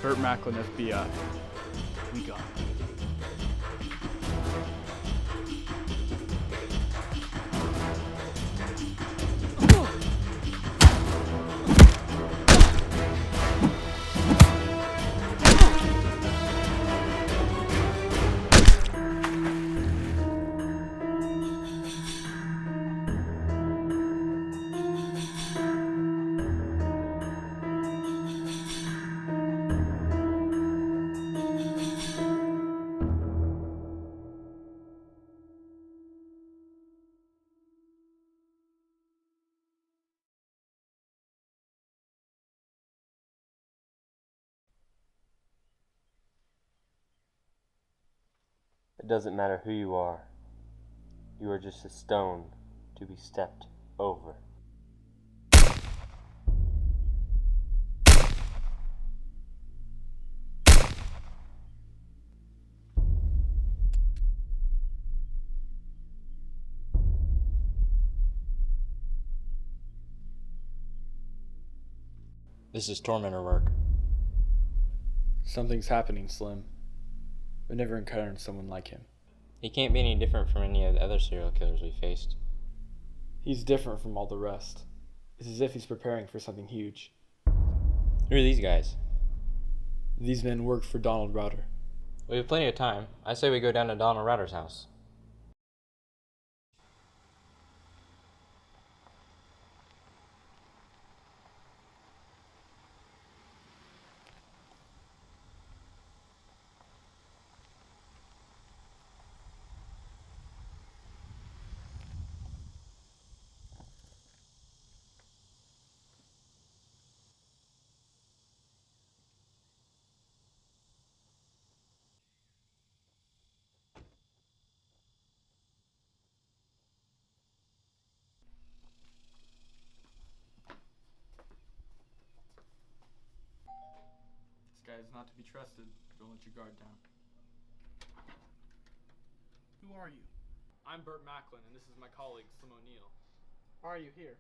Burt Macklin, FBI. We got it. It doesn't matter who you are just a stone to be stepped over. This is Tormentor work. Something's happening, Slim. I've never encountered someone like him. He can't be any different from any of the other serial killers we faced. He's different from all the rest. It's as if he's preparing for something huge. Who are these guys? These men worked for Donald Router. We have plenty of time. I say we go down to Donald Router's house. This guy is not to be trusted. Don't let your guard down. Who are you? I'm Burt Macklin, and this is my colleague, Slim O'Neill. Why are you here?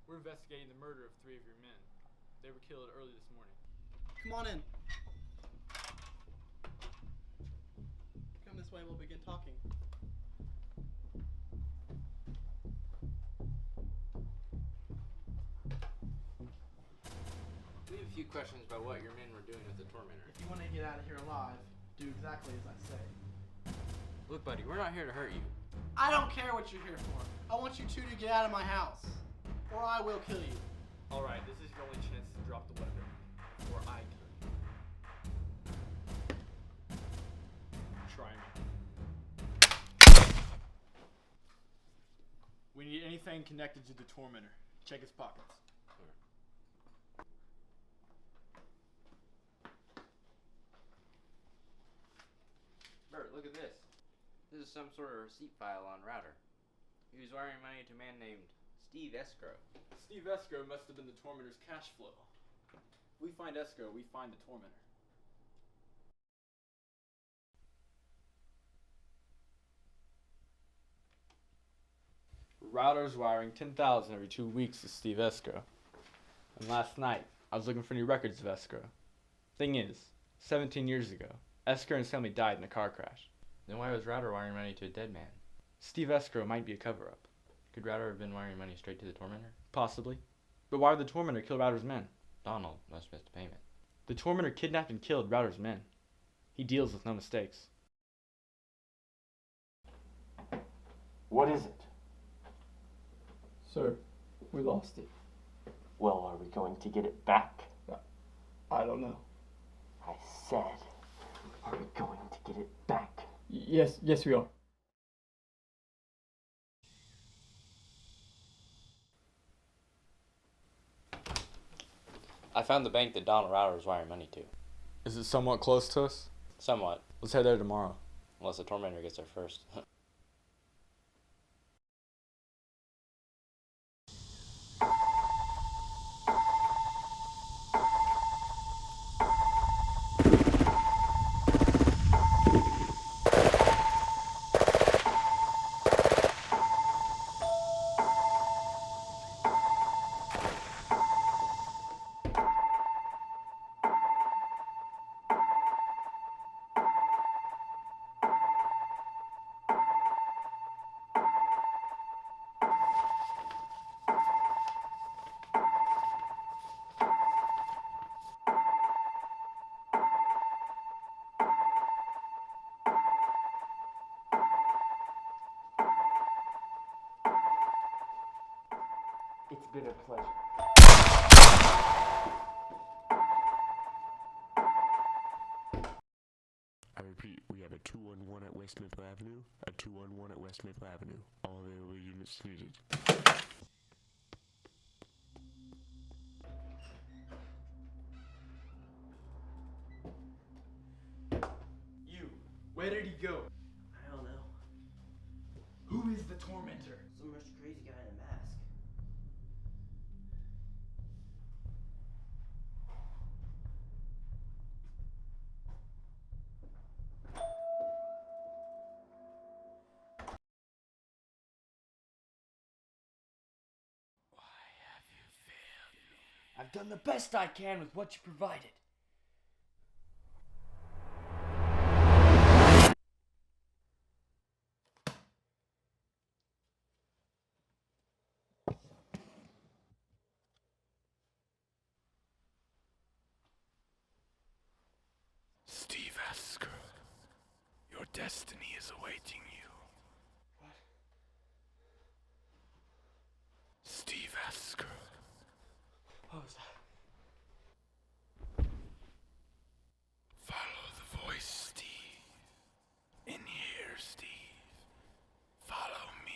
We're investigating the murder of 3 of your men. They were killed early this morning. Come on in. Come this way and we'll begin talking. We have a few questions about what your men were doing with the Tormentor. If you want to get out of here alive, do exactly as I say. Look, buddy, we're not here to hurt you. I don't care what you're here for. I want you two to get out of my house, or I will kill you. Alright, this is your only chance to drop the weapon, or I kill you. Try me. We need anything connected to the Tormentor. Check his pockets. Bert, look at this. This is some sort of receipt file on Router. He was wiring money to a man named Steve Escrow. Steve Escrow must have been the Tormentor's cash flow. If we find Escrow, we find the Tormentor. Router's wiring 10,000 every 2 weeks to Steve Escrow. And last night, I was looking for new records of Escrow. Thing is, 17 years ago, Escrow and his family died in a car crash. Then why was Router wiring money to a dead man? Steve Escrow might be a cover-up. Could Router have been wiring money straight to the Tormentor? Possibly. But why would the Tormentor kill Router's men? Donald must have missed a payment. The Tormentor kidnapped and killed Router's men. He deals with no mistakes. What is it? Sir, we lost it. Well, are we going to get it back? I don't know. I said, are we going to get it back? Yes, we are. I found the bank that Donald Router was wiring money to. Is it somewhat close to us? Somewhat, Let's head there tomorrow. unless the Tormentor gets there first. been a pleasure. I repeat, we have a 211 at West Maple Avenue, a 211 at West Maple Avenue. All available units needed. You, where did he go? I don't know. Who is the Tormentor? Some rich crazy guy in a mask. I've done the best I can with what you provided. Steve Esker, your destiny is awaiting you. What? Steve Esker. What was that? Follow the voice, Steve. In here, Steve. Follow me.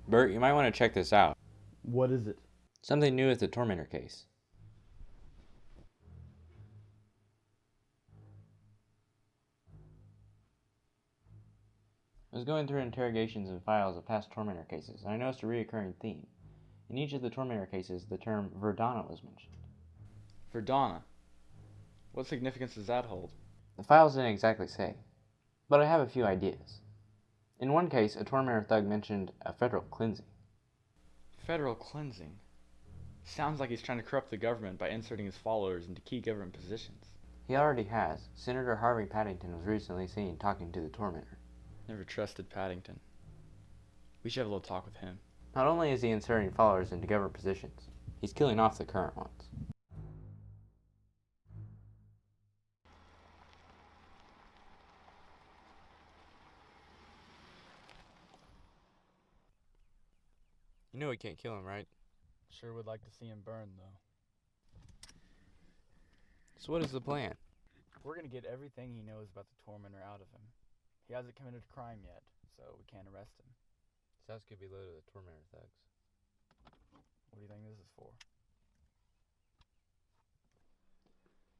Burt, you might want to check this out. What is it? Something new with the Tormentor case. I was going through interrogations and files of past Tormentor cases, and I noticed a recurring theme. In each of the Tormentor cases, the term Verdana was mentioned. Verdana. What significance does that hold? The files didn't exactly say, but I have a few ideas. In one case, a Tormentor thug mentioned a federal cleansing. Federal cleansing. Sounds like he's trying to corrupt the government by inserting his followers into key government positions. He already has. Senator Harvey Paddington was recently seen talking to the Tormentor. Never trusted Paddington. We should have a little talk with him. Not only is he inserting followers into government positions, he's killing off the current ones. You know we can't kill him, right? Sure would like to see him burn, though. So what is the plan? We're gonna get everything he knows about the Tormentor out of him. He hasn't committed a crime yet, so we can't arrest him. This house could be loaded with Tormentor thugs. What do you think this is for?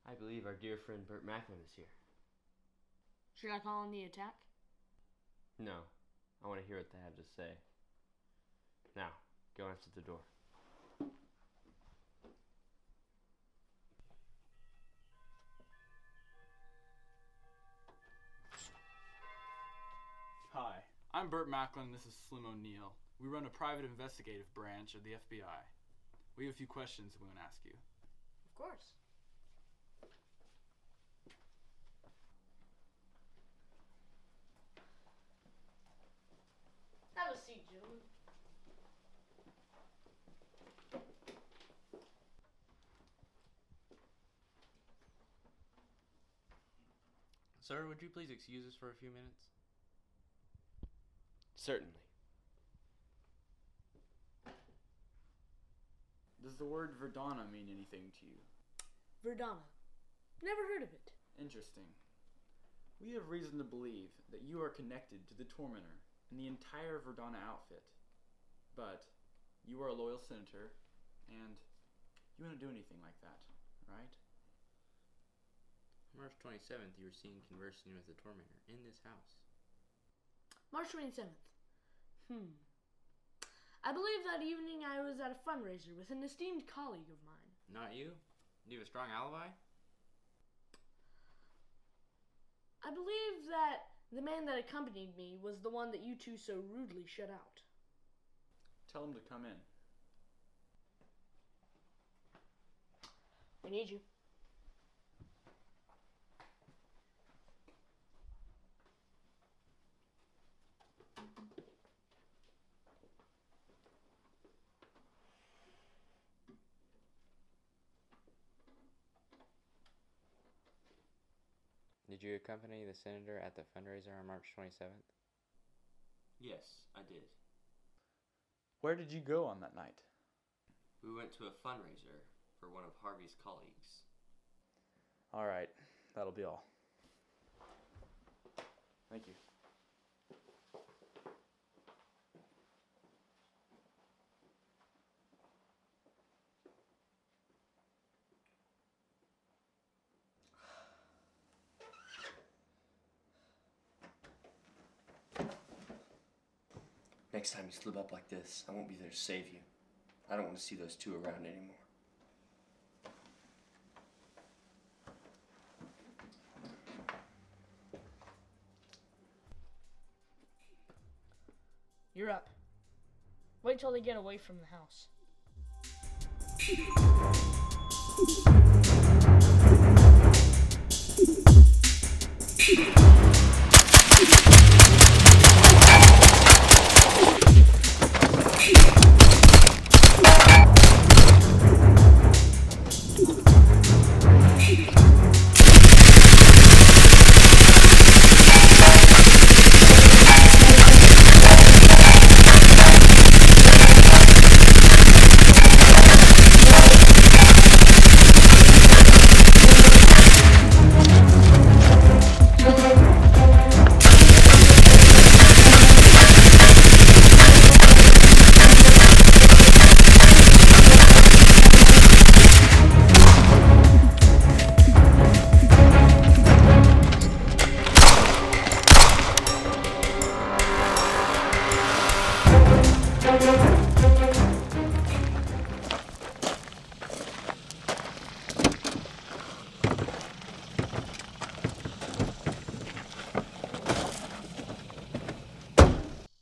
I believe our dear friend Burt Macklin is here. Should I call in the attack? No, I want to hear what they have to say. Now, go answer the door. Hi, I'm Burt Macklin and this is Slim O'Neill. We run a private investigative branch of the FBI. We have a few questions we want to ask you. Of course. Have a seat, gentlemen. Sir, would you please excuse us for a few minutes? Certainly. Does the word Verdana mean anything to you? Verdana. Never heard of it. Interesting. We have reason to believe that you are connected to the Tormentor and the entire Verdana outfit. But you are a loyal senator, and you wouldn't do anything like that, right? March 27th, you were seen conversing with the Tormentor in this house. March 27th. I believe that evening I was at a fundraiser with an esteemed colleague of mine. Not you? Do you have a strong alibi? I believe that the man that accompanied me was the one that you two so rudely shut out. Tell him to come in. I need you. Did you accompany the senator at the fundraiser on March 27th? Yes, I did. Where did you go on that night? We went to a fundraiser for one of Harvey's colleagues. All right, that'll be all. Thank you. Next time you slip up like this, I won't be there to save you. I don't want to see those two around anymore. You're up. Wait till they get away from the house.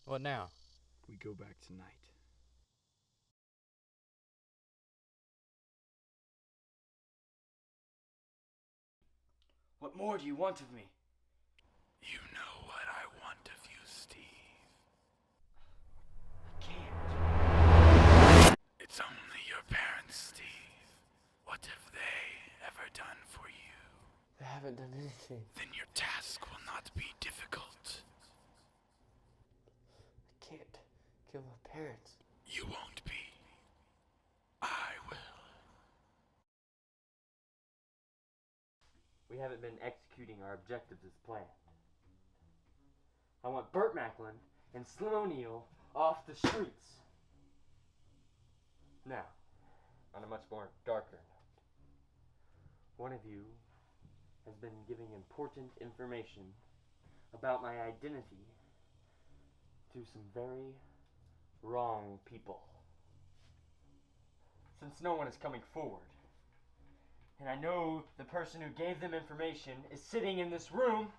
What now? We go back tonight. What more do you want of me? You know what I want of you, Steve. I can't. It's only your parents, Steve. What have they ever done for you? They haven't done anything. Then your task will not be difficult. I can't kill my parents. You won't be. I will. We haven't been executing our objectives as planned. I want Burt Macklin and Slim O'Neill off the streets. Now, on a much more darker note, one of you has been giving important information about my identity to some very wrong people. Since no one is coming forward, and I know the person who gave them information is sitting in this room,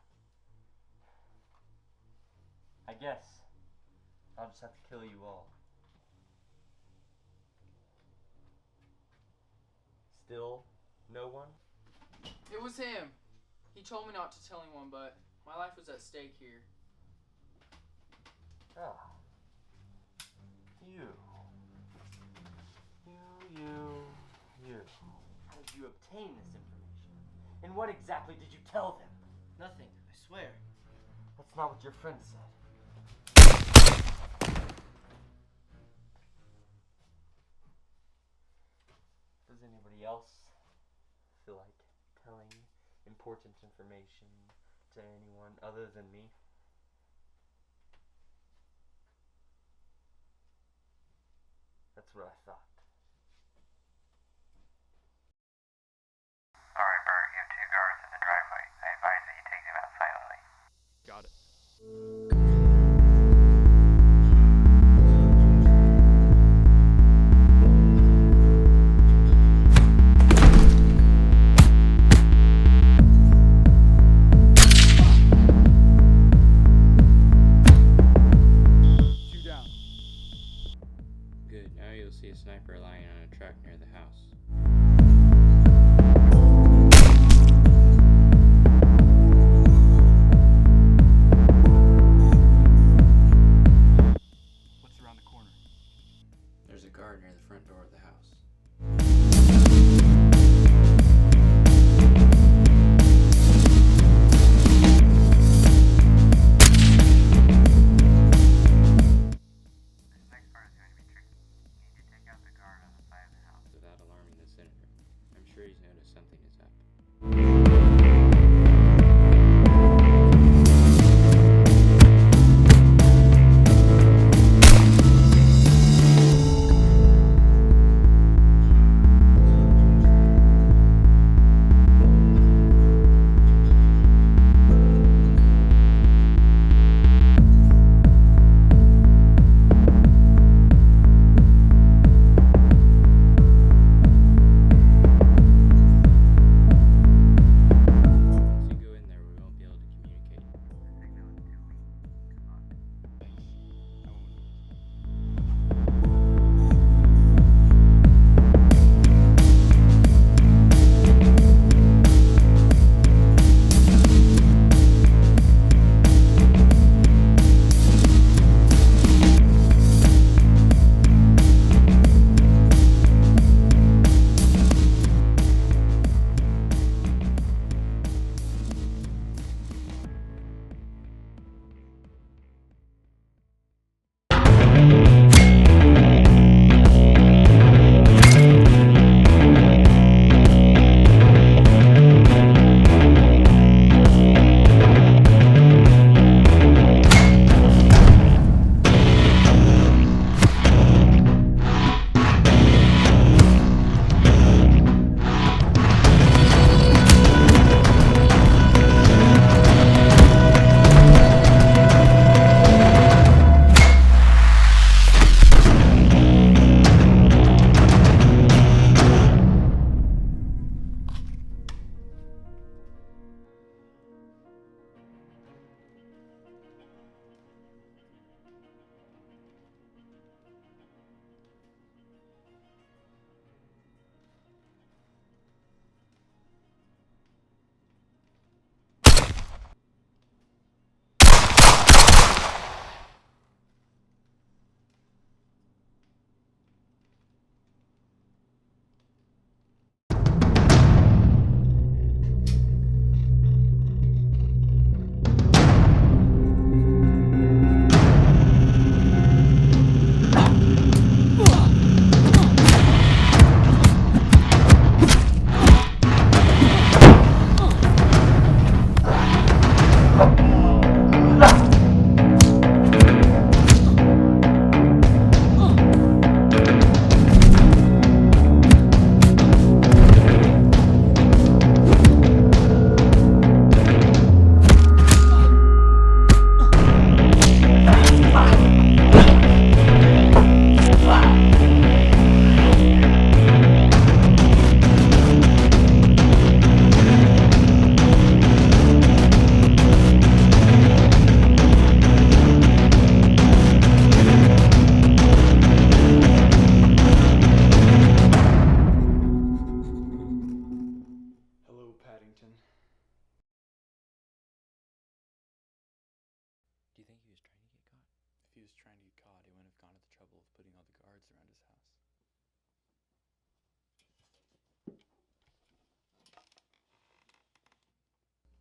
I guess I'll just have to kill you all. Still no one? It was him. He told me not to tell anyone, but my life was at stake here. Ah. You. How did you obtain this information? And what exactly did you tell them? Nothing, I swear. That's not what your friend said. Does anybody else feel like telling important information to anyone other than me? That's what I thought. Alright, Bert, you have two guards in the driveway. I advise that you take them out silently. Got it. Two down. Good. Now you'll see a sniper lying on a truck near the house. What's around the corner? There's a guard near the front door of the house.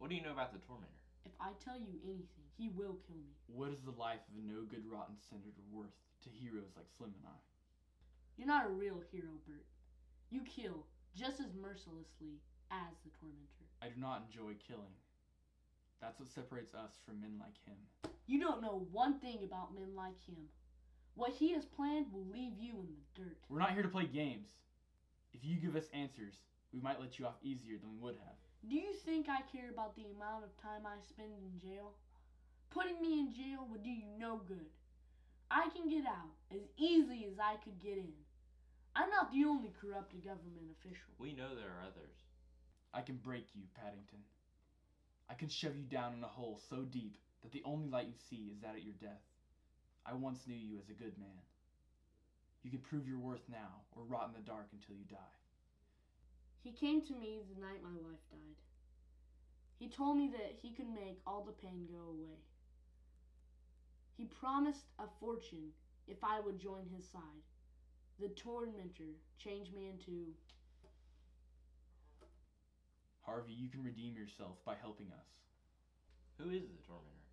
What do you know about the Tormentor? If I tell you anything, he will kill me. What is the life of a no-good rotten senator worth to heroes like Slim and I? You're not a real hero, Burt. You kill just as mercilessly as the Tormentor. I do not enjoy killing. That's what separates us from men like him. You don't know one thing about men like him. What he has planned will leave you in the dirt. We're not here to play games. If you give us answers, we might let you off easier than we would have. Do you think I care about the amount of time I spend in jail? Putting me in jail would do you no good. I can get out as easily as I could get in. I'm not the only corrupted government official. We know there are others. I can break you, Paddington. I can shove you down in a hole so deep that the only light you see is that at your death. I once knew you as a good man. You can prove your worth now, or rot in the dark until you die. He came to me the night my wife died. He told me that he could make all the pain go away. He promised a fortune if I would join his side. The Tormentor changed me into... Harvey, you can redeem yourself by helping us. Who is the Tormentor?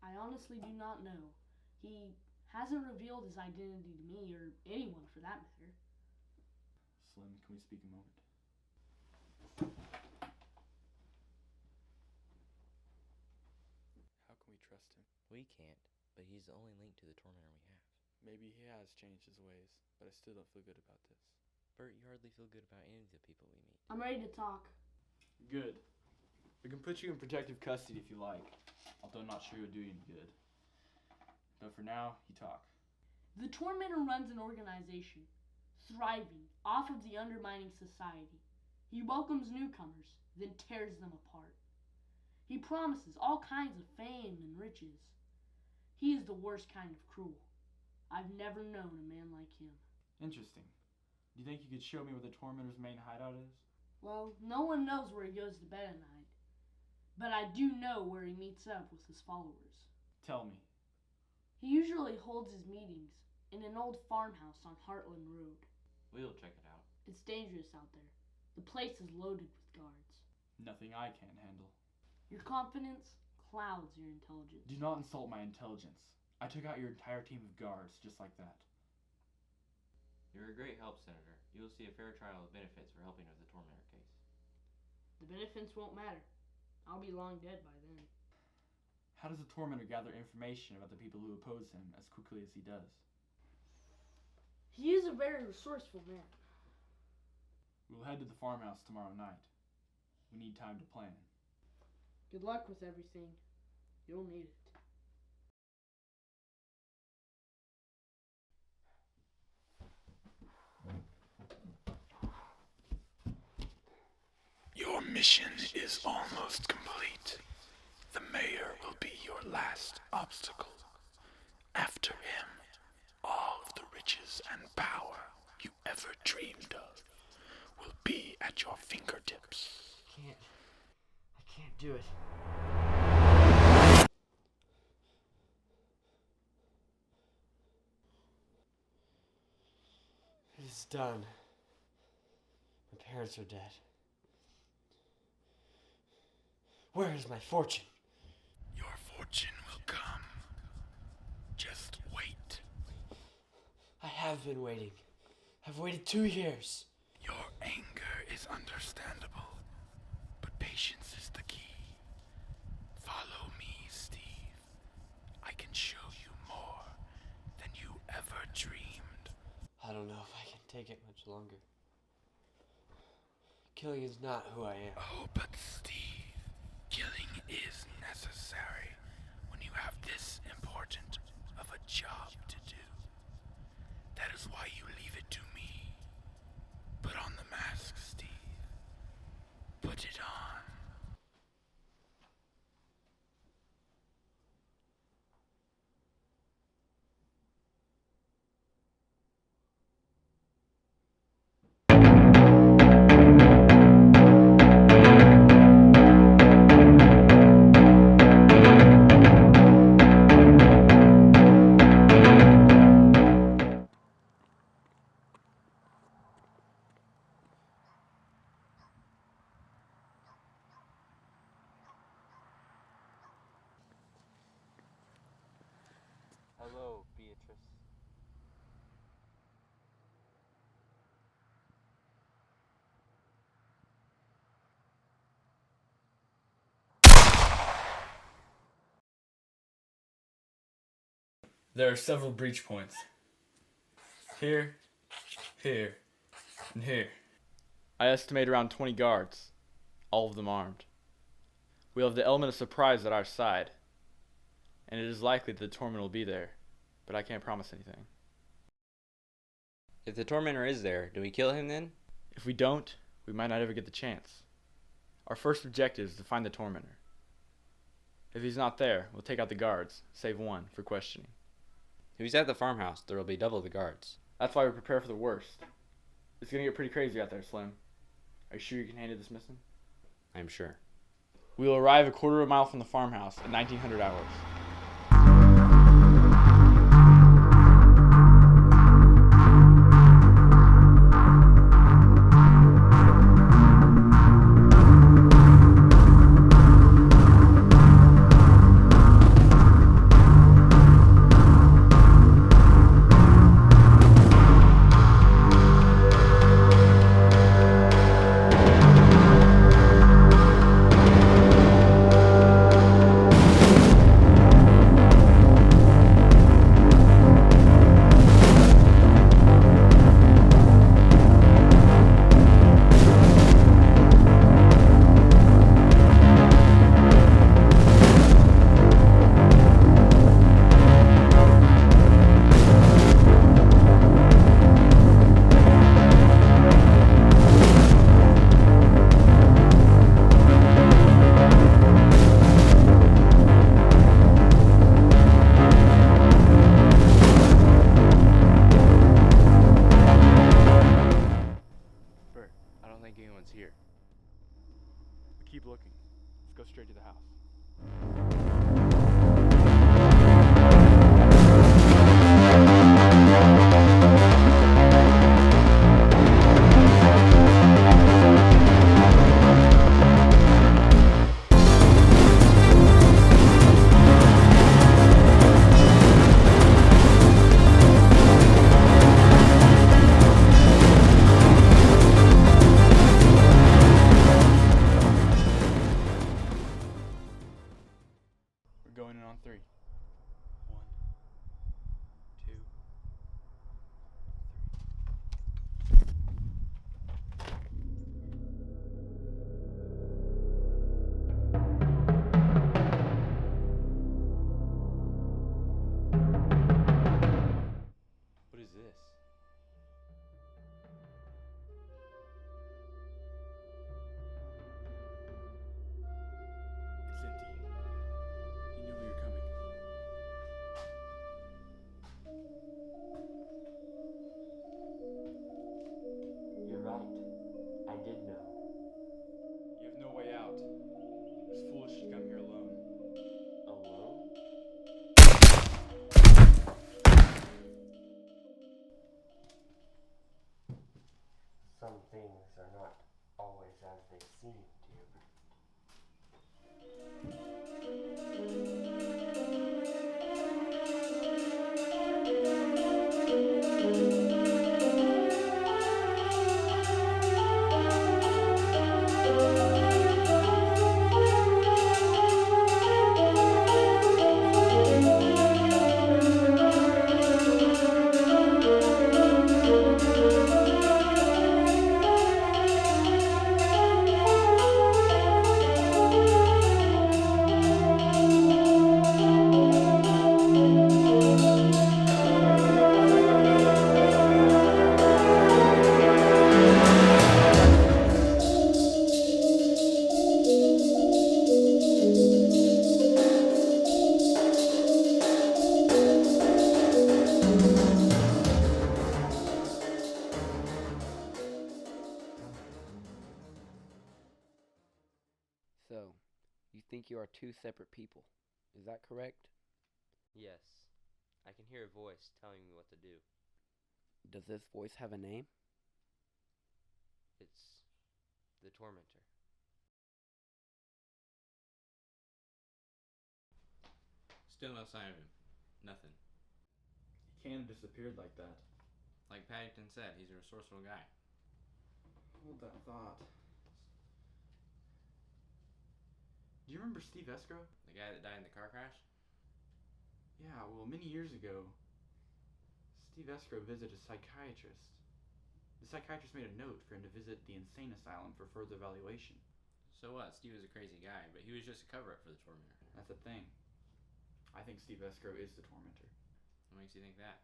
I honestly do not know. He hasn't revealed his identity to me, or anyone for that matter. Slim, can we speak a moment? How can we trust him? We can't, but he's the only link to the Tormentor we have. Maybe he has changed his ways, but I still don't feel good about this. Burt, you hardly feel good about any of the people we meet. I'm ready to talk. Good. We can put you in protective custody if you like, although I'm not sure it would do you any good. But for now, you talk. The Tormentor runs an organization, thriving off of the undermining society. He welcomes newcomers, then tears them apart. He promises all kinds of fame and riches. He is the worst kind of cruel. I've never known a man like him. Interesting. Do you think you could show me where the Tormentor's main hideout is? Well, no one knows where he goes to bed at night. But I do know where he meets up with his followers. Tell me. He usually holds his meetings in an old farmhouse on Hardin Road. We'll check it out. It's dangerous out there. The place is loaded with guards. Nothing I can't handle. Your confidence clouds your intelligence. Do not insult my intelligence. I took out your entire team of guards just like that. You're a great help, Senator. You will see a fair trial of benefits for helping with the Tormentor case. The benefits won't matter. I'll be long dead by then. How does the Tormentor gather information about the people who oppose him as quickly as he does? He is a very resourceful man. We will head to the farmhouse tomorrow night. We need time to plan. Good luck with everything. You'll need it. Your mission is almost complete. The mayor will be your last obstacle. After him, all of the riches and power you ever dreamed of will be at your fingertips. I can't do it. It is done. My parents are dead. Where is my fortune? Your fortune will come. Just wait. I have been waiting. I've waited 2 years. Your anger is understandable, but patience is the key. Follow me, Steve. I can show you more than you ever dreamed. I don't know if I can take it much longer. Killing is not who I am. Oh, but Steve, killing is necessary when you have this important of a job to do. That is why you leave it to me. Put on the mask, Steve. Put it on. There are several breach points. Here, here, and here. I estimate around 20 guards, all of them armed. We'll have the element of surprise at our side, and it is likely that the Tormentor will be there, but I can't promise anything. If the Tormentor is there, do we kill him then? If we don't, we might not ever get the chance. Our first objective is to find the Tormentor. If he's not there, we'll take out the guards, save one, for questioning. If he's at the farmhouse, there will be double the guards. That's why we prepare for the worst. It's gonna get pretty crazy out there, Slim. Are you sure you can handle this mission? I'm sure. We will arrive a quarter of a mile from the farmhouse at 1900 hours. Keep looking. Let's go straight to the house. Going in on 3. 1, 2, 3. What is this? It's empty. He knew we were coming. You're right. I did know. You have no way out. It's foolish to come here alone. Alone? Some things are not always as they seem, dear Burt. So, you think you are two separate people. Is that correct? Yes. I can hear a voice telling me what to do. Does this voice have a name? It's the Tormentor. Still no sign of him. Nothing. He can't have disappeared like that. Like Paddington said, he's a resourceful guy. Hold that thought. Do you remember Steve Escrow? The guy that died in the car crash? Yeah, well, many years ago, Steve Escrow visited a psychiatrist. The psychiatrist made a note for him to visit the insane asylum for further evaluation. So what? Steve was a crazy guy, but he was just a cover-up for the Tormentor. That's the thing. I think Steve Escrow is the Tormentor. What makes you think that?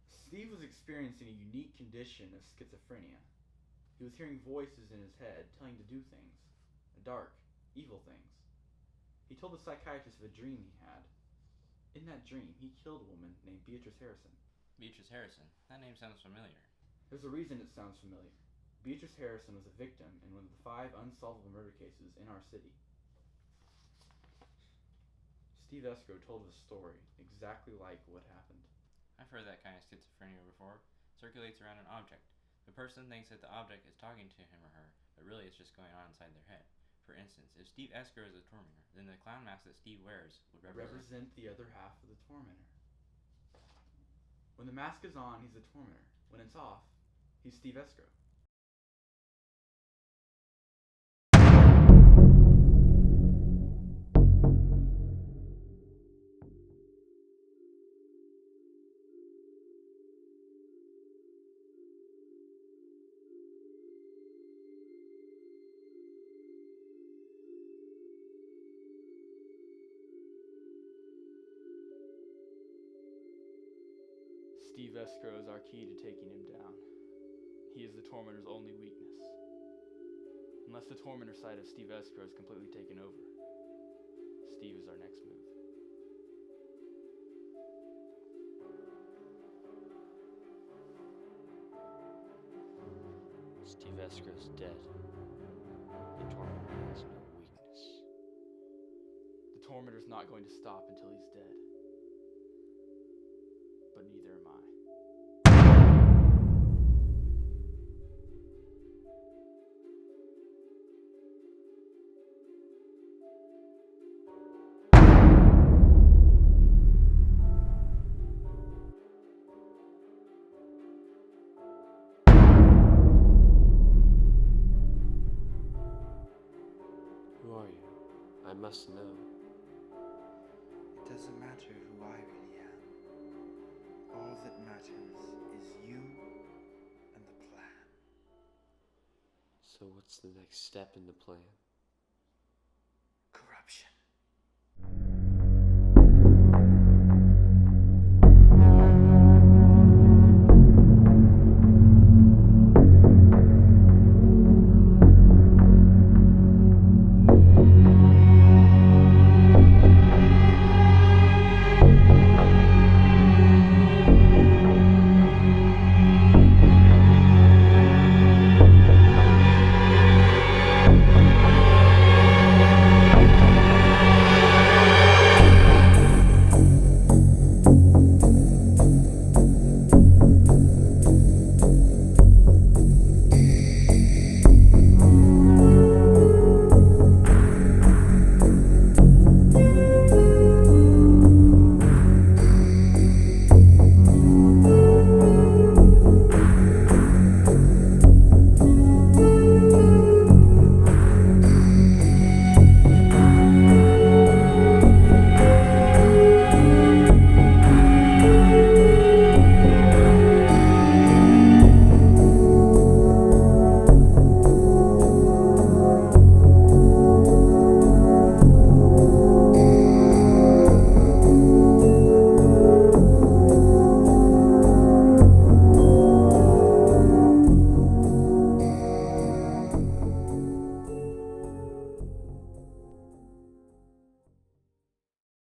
Steve was experiencing a unique condition of schizophrenia. He was hearing voices in his head telling him to do things, dark, evil things. He told the psychiatrist of a dream he had. In that dream, he killed a woman named Beatrice Harrison. Beatrice Harrison? That name sounds familiar. There's a reason it sounds familiar. Beatrice Harrison was a victim in one of the 5 unsolvable murder cases in our city. Steve Escrow told us a story exactly like what happened. I've heard that kind of schizophrenia before. It circulates around an object. The person thinks that the object is talking to him or her, but really it's just going on inside their head. For instance, if Steve Escrow is a Tormentor, then the clown mask that Steve wears would represent the other half of the Tormentor. When the mask is on, he's a Tormentor. When it's off, he's Steve Escrow. Steve Escrow is our key to taking him down. He is the Tormentor's only weakness. Unless the Tormentor side of Steve Escrow is completely taken over, Steve is our next move. Steve Escrow's dead. The Tormentor has no weakness. The Tormentor's not going to stop until he's dead. But neither am I. Who are you? I must know. It doesn't matter who I really am. All that matters is you and the plan. So what's the next step in the plan?